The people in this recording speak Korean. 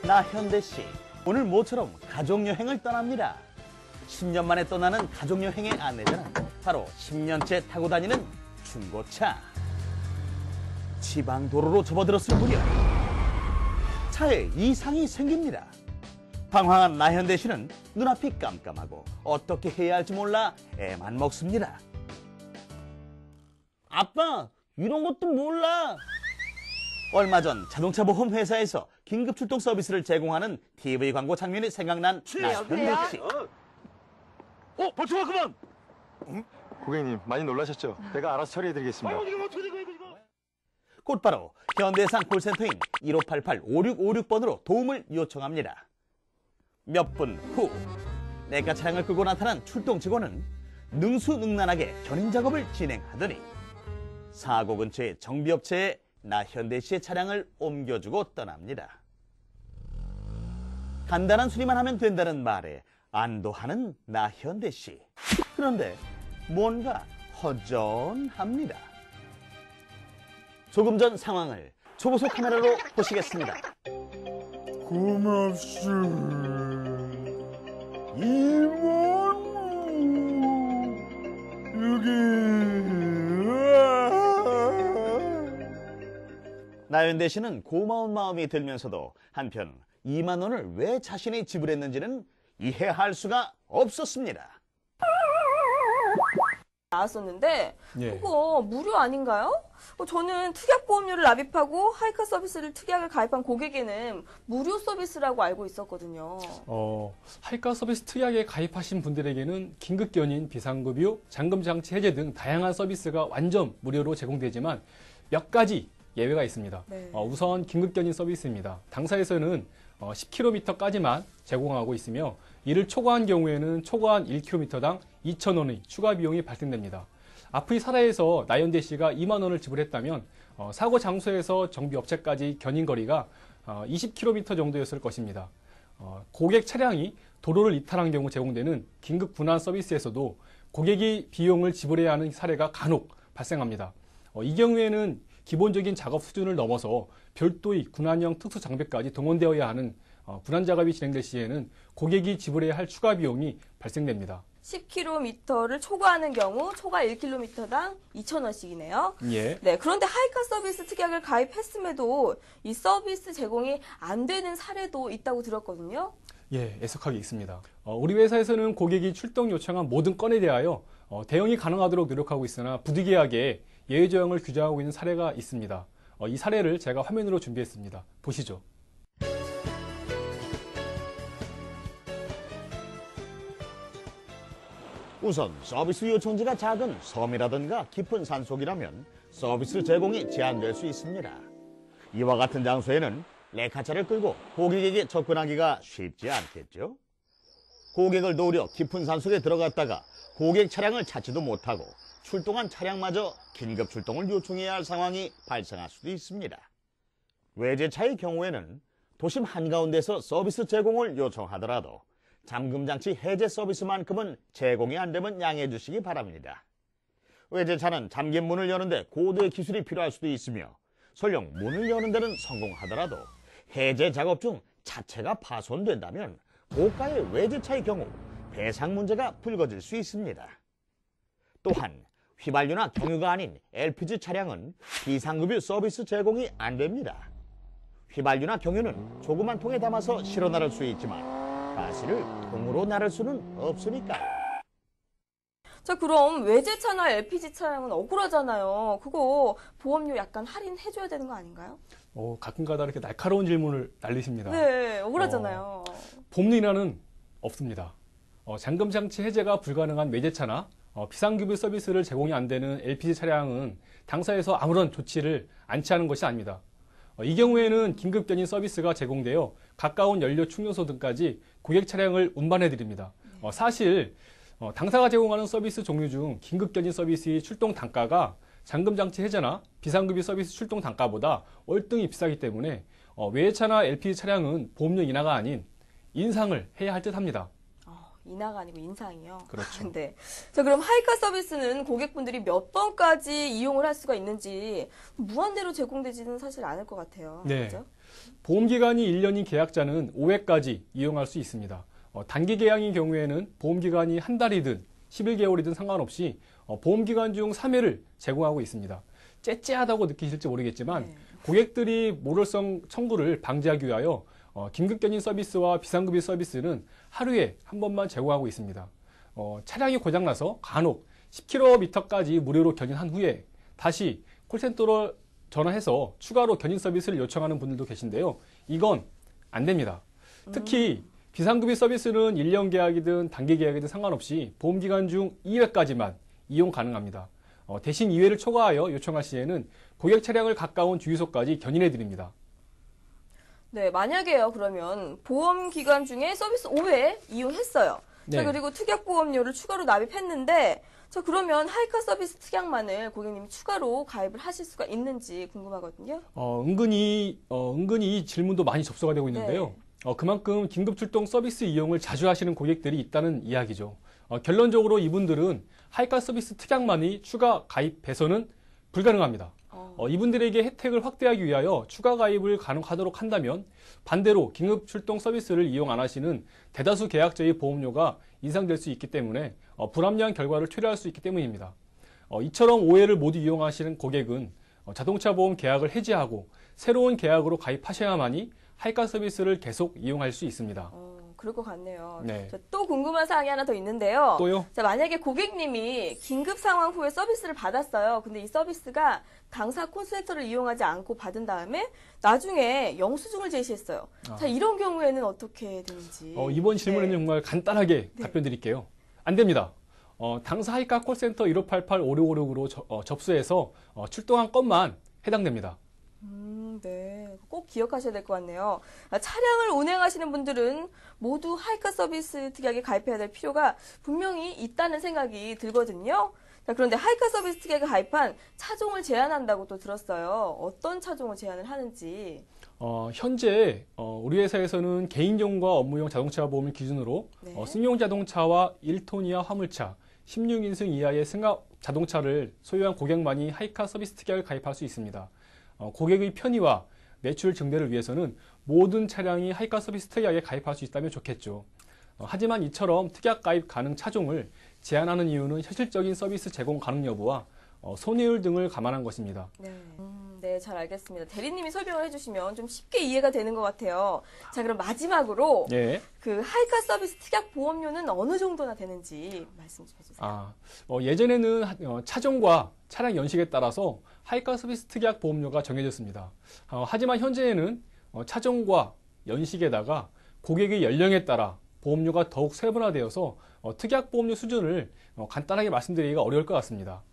나현대 씨. 오늘 모처럼 가족여행을 떠납니다. 10년 만에 떠나는 가족여행의 안내자는 바로 10년째 타고 다니는 중고차. 지방도로로 접어들었을 무렵 차에 이상이 생깁니다. 방황한 나현대 씨는 눈앞이 깜깜하고 어떻게 해야 할지 몰라 애만 먹습니다. 아빠, 이런 것도 몰라. 얼마 전 자동차 보험 회사에서 긴급 출동 서비스를 제공하는 TV 광고 장면이 생각난 나현대 씨. 벌써 와 그만. 고객님 많이 놀라셨죠? 내가 알아서 처리해드리겠습니다. 곧바로 현대해상 콜센터인 1588-5656번으로 도움을 요청합니다. 몇 분 후 내가 차량을 끌고 나타난 출동 직원은 능수능란하게 견인 작업을 진행하더니 사고 근처의 정비업체에 나현대 씨의 차량을 옮겨주고 떠납니다. 간단한 수리만 하면 된다는 말에 안도하는 나현대 씨. 그런데 뭔가 허전합니다. 조금 전 상황을 초고속 카메라로 보시겠습니다. 고맙소. 이모부 여기. 나현대 씨는 고마운 마음이 들면서도 한편 2만 원을 왜 자신이 지불했는지는 이해할 수가 없었습니다. 나왔었는데 예. 그거 무료 아닌가요? 저는 특약보험료를 납입하고 하이카 서비스를 특약을 가입한 고객에는 무료 서비스라고 알고 있었거든요. 하이카 서비스 특약에 가입하신 분들에게는 긴급견인, 비상급유, 잠금장치 해제 등 다양한 서비스가 완전 무료로 제공되지만 몇 가지 예외가 있습니다. 네. 우선 긴급견인 서비스입니다. 당사에서는 10km까지만 제공하고 있으며 이를 초과한 경우에는 초과한 1km당 2,000원의 추가 비용이 발생됩니다. 앞의 사례에서 나현대 씨가 2만 원을 지불했다면 사고 장소에서 정비업체까지 견인 거리가 20km 정도였을 것입니다. 고객 차량이 도로를 이탈한 경우 제공되는 긴급 분환 서비스에서도 고객이 비용을 지불해야 하는 사례가 간혹 발생합니다. 이 경우에는 기본적인 작업 수준을 넘어서 별도의 군환형 특수 장비까지 동원되어야 하는 분환 작업이 진행될 시에는 고객이 지불해야 할 추가 비용이 발생됩니다. 10km를 초과하는 경우 초과 1km당 2,000원씩이네요. 예. 네, 그런데 하이카 서비스 특약을 가입했음에도 이 서비스 제공이 안 되는 사례도 있다고 들었거든요. 예, 애석하게 있습니다. 우리 회사에서는 고객이 출동 요청한 모든 건에 대하여 대응이 가능하도록 노력하고 있으나 부득이하게 예외조항을 규정하고 있는 사례가 있습니다. 이 사례를 제가 화면으로 준비했습니다. 보시죠. 우선 서비스 요청지가 작은 섬이라든가 깊은 산속이라면 서비스 제공이 제한될 수 있습니다. 이와 같은 장소에는 레카차를 끌고 고객에게 접근하기가 쉽지 않겠죠. 고객을 도우려 깊은 산속에 들어갔다가 고객 차량을 찾지도 못하고 출동한 차량마저 긴급 출동을 요청해야 할 상황이 발생할 수도 있습니다. 외제차의 경우에는 도심 한가운데서 서비스 제공을 요청하더라도 잠금장치 해제 서비스만큼은 제공이 안 되면 양해해 주시기 바랍니다. 외제차는 잠긴 문을 여는데 고도의 기술이 필요할 수도 있으며 설령 문을 여는 데는 성공하더라도 해제 작업 중 자체가 파손된다면 고가의 외제차의 경우 배상 문제가 불거질 수 있습니다. 또한 휘발유나 경유가 아닌 LPG 차량은 비상급유 서비스 제공이 안 됩니다. 휘발유나 경유는 조그만 통에 담아서 실어 나를 수 있지만 가스를 통으로 나를 수는 없으니까요. 자, 그럼 외제차나 LPG 차량은 억울하잖아요. 그거 보험료 약간 할인해줘야 되는 거 아닌가요? 가끔가다 이렇게 날카로운 질문을 날리십니다. 네, 억울하잖아요. 보험료 인하는 없습니다. 잠금장치 해제가 불가능한 외제차나 비상급유 서비스를 제공이 안 되는 LPG 차량은 당사에서 아무런 조치를 안치하는 것이 아닙니다. 이 경우에는 긴급견인 서비스가 제공되어 가까운 연료 충전소 등까지 고객 차량을 운반해 드립니다. 사실 당사가 제공하는 서비스 종류 중 긴급견인 서비스의 출동 단가가 잠금장치 해제나 비상급유 서비스 출동 단가보다 월등히 비싸기 때문에 외제차나 LPG 차량은 보험료 인하가 아닌 인상을 해야 할 듯합니다. 인하가 아니고 인상이요. 그렇죠. 네. 자, 그럼 하이카 서비스는 고객분들이 몇 번까지 이용을 할 수가 있는지 무한대로 제공되지는 사실 않을 것 같아요. 네. 그죠? 보험기간이 1년인 계약자는 5회까지 이용할 수 있습니다. 단기 계약인 경우에는 보험기간이 한 달이든 11개월이든 상관없이 보험기간 중 3회를 제공하고 있습니다. 째째하다고 느끼실지 모르겠지만 네. 고객들이 모럴성 청구를 방지하기 위하여 긴급견인 서비스와 비상급여 서비스는 하루에 한 번만 제공하고 있습니다. 차량이 고장나서 간혹 10km까지 무료로 견인한 후에 다시 콜센터로 전화해서 추가로 견인 서비스를 요청하는 분들도 계신데요. 이건 안 됩니다. 특히 비상급여 서비스는 1년 계약이든 단기 계약이든 상관없이 보험기간 중 2회까지만 이용 가능합니다. 대신 2회를 초과하여 요청할 시에는 고객 차량을 가까운 주유소까지 견인해 드립니다. 네, 만약에요, 그러면 보험 기간 중에 서비스 5회 이용했어요. 자, 네. 그리고 특약보험료를 추가로 납입했는데, 자, 그러면 하이카 서비스 특약만을 고객님이 추가로 가입을 하실 수가 있는지 궁금하거든요. 은근히 이 질문도 많이 접수가 되고 있는데요. 네. 그만큼 긴급출동 서비스 이용을 자주 하시는 고객들이 있다는 이야기죠. 결론적으로 이분들은 하이카 서비스 특약만이 추가 가입해서는 불가능합니다. 이분들에게 혜택을 확대하기 위하여 추가 가입을 가능하도록 한다면 반대로 긴급출동 서비스를 이용 안 하시는 대다수 계약자의 보험료가 인상될 수 있기 때문에 불합리한 결과를 초래할 수 있기 때문입니다. 이처럼 5회를 모두 이용하시는 고객은 자동차 보험 계약을 해지하고 새로운 계약으로 가입하셔야만이 하이카 서비스를 계속 이용할 수 있습니다. 그럴 것 같네요. 네. 자, 또 궁금한 사항이 하나 더 있는데요. 또요? 자, 만약에 고객님이 긴급 상황 후에 서비스를 받았어요. 근데 이 서비스가 당사 콜센터를 이용하지 않고 받은 다음에 나중에 영수증을 제시했어요. 자, 이런 경우에는 어떻게 되는지. 이번 질문에는 네. 정말 간단하게 답변 드릴게요. 안 됩니다. 당사 하이카 콜센터 1588-5656으로 접수해서 출동한 건만 해당됩니다. 네. 꼭 기억하셔야 될 것 같네요. 차량을 운행하시는 분들은 모두 하이카 서비스 특약에 가입해야 될 필요가 분명히 있다는 생각이 들거든요. 자, 그런데 하이카 서비스 특약에 가입한 차종을 제한한다고 또 들었어요. 어떤 차종을 제한을 하는지. 현재 우리 회사에서는 개인용과 업무용 자동차 보험을 기준으로 네. 승용 자동차와 1톤 이하 화물차, 16인승 이하의 승합 자동차를 소유한 고객만이 하이카 서비스 특약을 가입할 수 있습니다. 고객의 편의와 매출 증대를 위해서는 모든 차량이 하이카 서비스 특약에 가입할 수 있다면 좋겠죠. 하지만 이처럼 특약 가입 가능 차종을 제한하는 이유는 현실적인 서비스 제공 가능 여부와 손해율 등을 감안한 것입니다. 네, 잘 알겠습니다. 대리님이 설명을 해주시면 좀 쉽게 이해가 되는 것 같아요. 자, 그럼 마지막으로 예. 그 하이카 서비스 특약 보험료는 어느 정도나 되는지 말씀 좀 해주세요. 예전에는 차종과 차량 연식에 따라서 하이카 서비스 특약 보험료가 정해졌습니다. 하지만 현재에는 차종과 연식에다가 고객의 연령에 따라 보험료가 더욱 세분화되어서 특약 보험료 수준을 간단하게 말씀드리기가 어려울 것 같습니다.